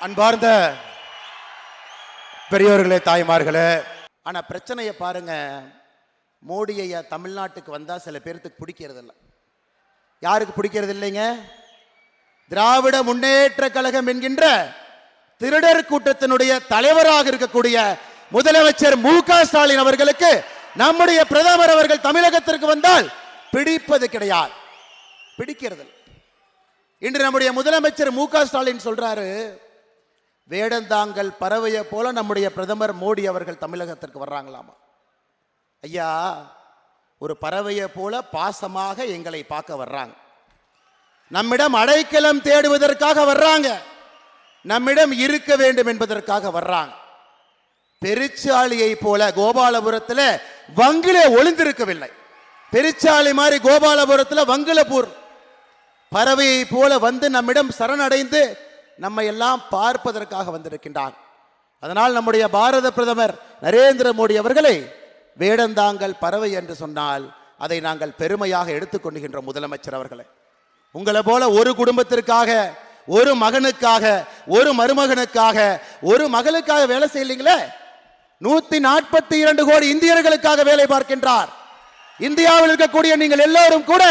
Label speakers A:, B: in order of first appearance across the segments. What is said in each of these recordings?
A: அன்பார்ந்த பெரியோர்களே, தாய்மார்களே, ஆனா பிரச்சனையை பாருங்க. மோடி ஐயா தமிழ்நாட்டுக்கு வந்தா சில பேருக்கு பிடிக்கிறது இல்லை. யாருக்கு பிடிக்கிறது இல்லைங்க? திராவிட முன்னேற்ற கழகம் என்கின்ற திருடர் கூட்டத்தினுடைய தலைவராக இருக்கக்கூடிய முதலமைச்சர் மு.க. ஸ்டாலின் அவர்களுக்கு நம்முடைய பிரதமர் அவர்கள் தமிழகத்திற்கு வந்தால் பிடிப்பது கிடையாது, பிடிக்கிறது. இன்று நம்முடைய முதலமைச்சர் மு.க. ஸ்டாலின் சொல்றாரு, வேடந்தாங்கல் பறவையை போல நம்முடைய பிரதமர் மோடி அவர்கள் தமிழகத்திற்கு வர்றாங்களாமா. ஐயா, ஒரு பறவையை போல பாசமாக எங்களை பார்க்க வர்றாங்க. நம்மிடம் அடைக்கலம் தேடுவதற்காக வர்றாங்க, நம்மிடம் இருக்க வேண்டும் என்பதற்காக வர்றாங்க. பெருச்சாளியை போல கோபாலபுரத்தில் வங்கிலே ஒளிந்திருக்கவில்லை. பெருச்சாளி மாதிரி கோபாலபுரத்தில் வங்கிலப்பூர் பறவையை போல வந்து நம்மிடம் சரணடைந்து நம்மை எல்லாம் பார்ப்பதற்காக வந்திருக்கின்றார். அதனால் நம்முடைய பாரத பிரதமர் நரேந்திர மோடி அவர்களை வேடந்தாங்கல் பறவை என்று சொன்னால் அதை நாங்கள் பெருமையாக எடுத்துக்கொள்கின்ற முதலமைச்சர் அவர்களை, உங்களை போல ஒரு குடும்பத்திற்காக, ஒரு மகனுக்காக, ஒரு மருமகனுக்காக, ஒரு மகளுக்காக வேலை செய்யலீங்களே. 142 கோடி இந்தியர்களுக்காக வேலை பார்க்கின்றார். இந்தியாவில் இருக்கக்கூடிய நீங்கள் எல்லோரும் கூட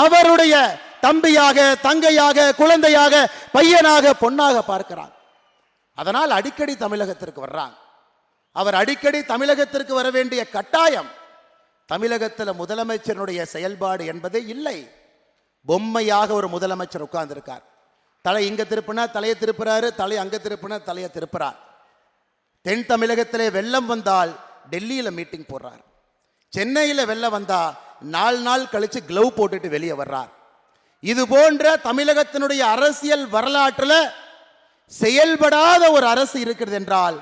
A: அவருடைய தம்பியாக, தங்கையாக, குழந்தையாக, பையனாக, பொன்னாக பார்க்கிறார். அதனால் அடிக்கடி தமிழகத்திற்கு வர்றாங்க. அவர் அடிக்கடி தமிழகத்திற்கு வர வேண்டிய கட்டாயம் தமிழகத்தில் முதலமைச்சருடைய செயல்பாடு என்பதே இல்லை. பொம்மையாக ஒரு முதலமைச்சர் உட்கார்ந்திருக்கார். தலை இங்க திருப்பினா தலையை திருப்புறாரு, தலை அங்க திருப்பினா தலையை திருப்புறார். தென் தமிழகத்திலே வெள்ளம் வந்தால் டெல்லியில் மீட்டிங் போடுறார். சென்னையில் வெள்ளம் வந்தா 4 நாள் கழிச்சு கிளவ் போட்டுட்டு வெளியே வர்றார். இது போன்ற தமிழகத்தினுடைய அரசியல் வரலாற்றில் செயல்படாத ஒரு அரசு இருக்கிறது என்றால்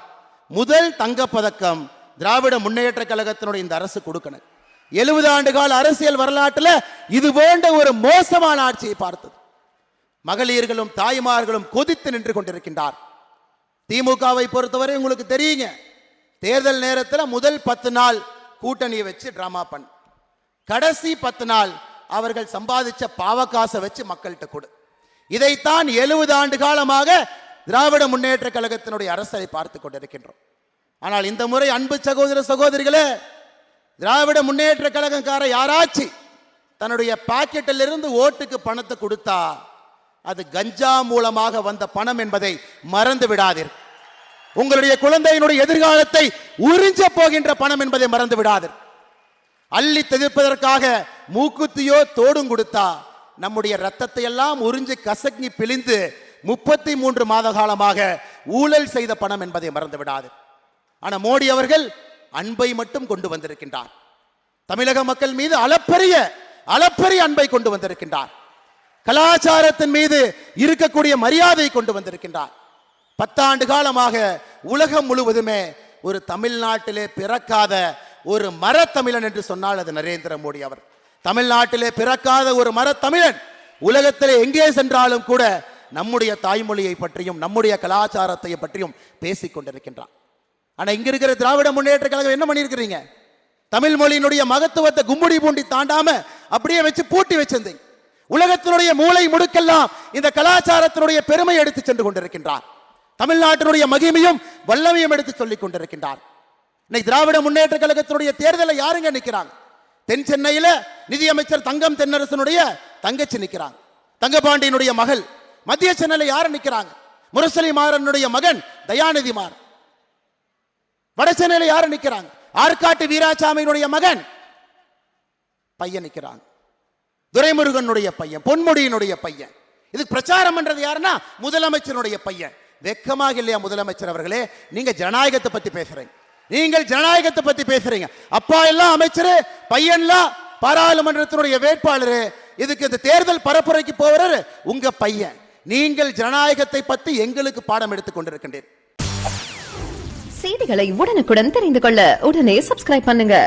A: முதல் தங்கப்பதக்கம் திராவிட முன்னேற்ற கழகத்தினுடைய இந்த அரசு கொடுக்கணும். 70 ஆண்டு கால அரசியல் வரலாற்றில் இது போன்ற ஒரு மோசமான ஆட்சியை பார்த்தது. மகளிர்களும் தாய்மார்களும் கொதித்து நின்று கொண்டிருக்கின்றார். திமுகவை பொறுத்தவரை உங்களுக்கு தெரியுங்க, தேர்தல் நேரத்தில் முதல் 10 நாள் கூட்டணியை வச்சு டிராமா பண்ண, கடைசி 10 நாள் அவர்கள் சம்பாதிச்ச பாவகாசை வச்சு மக்கள்கிட்ட கொடு. இதைத்தான் 70 ஆண்டு காலமாக திராவிட முன்னேற்ற கழகத்தினுடைய அரசை பார்த்து கொண்டிருக்கின்றோம். ஆனால் இந்த முறை அன்பு சகோதர சகோதரிகளே, திராவிட முன்னேற்ற கழகக்கார யாராச்சும் தன்னுடைய பாக்கெட்டில் இருந்து ஓட்டுக்கு பணத்தை கொடுத்தா அது கஞ்சா மூலமாக வந்த பணம் என்பதை மறந்து விடாதீர். உங்களுடைய குழந்தையினுடைய எதிர்காலத்தை உறிஞ்ச போகின்ற பணம் என்பதை மறந்து விடாதீர். அள்ளி தெதிர்ப்பதற்காக மூக்குத்தியோ தோடும் கொடுத்தா நம்முடைய ரத்தத்தை எல்லாம் உறிஞ்சி கசங்கி பிழிந்து 33 மாத காலமாக ஊழல் செய்த பணம் என்பதை மறந்து விடாது. ஆனால் மோடி அவர்கள் அன்பை மட்டும் கொண்டு வந்திருக்கின்றார். தமிழக மக்கள் மீது அளப்பரிய அன்பை கொண்டு வந்திருக்கின்றார். கலாச்சாரத்தின் மீது இருக்கக்கூடிய மரியாதை கொண்டு வந்திருக்கின்றார். 10 ஆண்டு காலமாக உலகம் முழுவதுமே ஒரு தமிழ்நாட்டிலே பிறக்காத ஒரு மரத்தமிழன் என்று சொன்னால் அது நரேந்திர மோடி அவர். தமிழ்நாட்டிலே பிறக்காத ஒரு மரத்தமிழன் உலகத்திலே எங்கே சென்றாலும் கூட நம்முடைய தாய்மொழியை பற்றியும் நம்முடைய கலாச்சாரத்தை பற்றியும் பேசிக் கொண்டிருக்கின்றார். ஆனா இங்க இருக்கிற திராவிட முன்னேற்ற கழகம் என்ன பண்ணிருக்கிறீங்க? தமிழ் மொழியினுடைய மகத்துவத்தை கும்முடி பூண்டி தாண்டாம அப்படியே வச்சு பூட்டி வச்சிருந்தீங்க. உலகத்தினுடைய மூளை முடுக்கெல்லாம் இந்த கலாச்சாரத்தினுடைய பெருமை எடுத்து சென்று கொண்டிருக்கின்றார். தமிழ்நாட்டினுடைய மகிமையும் வல்லமையும் எடுத்து சொல்லிக் கொண்டிருக்கின்றார். இன்னைக்கு திராவிட முன்னேற்ற கழகத்தினுடைய தேர்தலில் யாருங்க நிற்கிறாங்க? தென் சென்னையில நிதியமைச்சர் தங்கம் தென்னரசனுடைய தங்கச்சி நிற்கிறாங்க, தங்கபாண்டியனுடைய மகள். மத்திய சென்னையில் யாரு நிற்கிறாங்க? முரசொலி மாறனுடைய மகன் தயாநிதி மாறன். வட சென்னையில் யாரு நிற்கிறாங்க? ஆற்காட்டு வீராசாமியினுடைய மகன் பையன் நிற்கிறாங்க, துரைமுருகனுடைய பையன், பொன்முடியினுடைய பையன். இதுக்கு பிரச்சாரம் பண்றது யாருன்னா முதலமைச்சருடைய பையன். வெக்கமாக இல்லையா முதலமைச்சர் அவர்களே? நீங்க ஜனநாயகத்தை பத்தி பேசுறீங்க, நீங்கள் ஜனநாயகத்தை பத்தி பேசுறீங்க. அப்பா எல்லாம் அமைச்சரு, பையன்லாம் பாராளுமன்றத்தினுடைய வேட்பாளர். இதுக்கு இந்த தேர்தல் பரப்புரைக்கு போவாரு உங்க பையன். நீங்கள் ஜனநாயகத்தை பத்தி எங்களுக்கு பாடம் எடுத்துக் கொண்டிருக்கின்றீர்கள்.
B: செய்திகளை உடனுக்குடன் தெரிந்து கொள்ள உடனே சப்ஸ்கிரைப் பண்ணுங்க.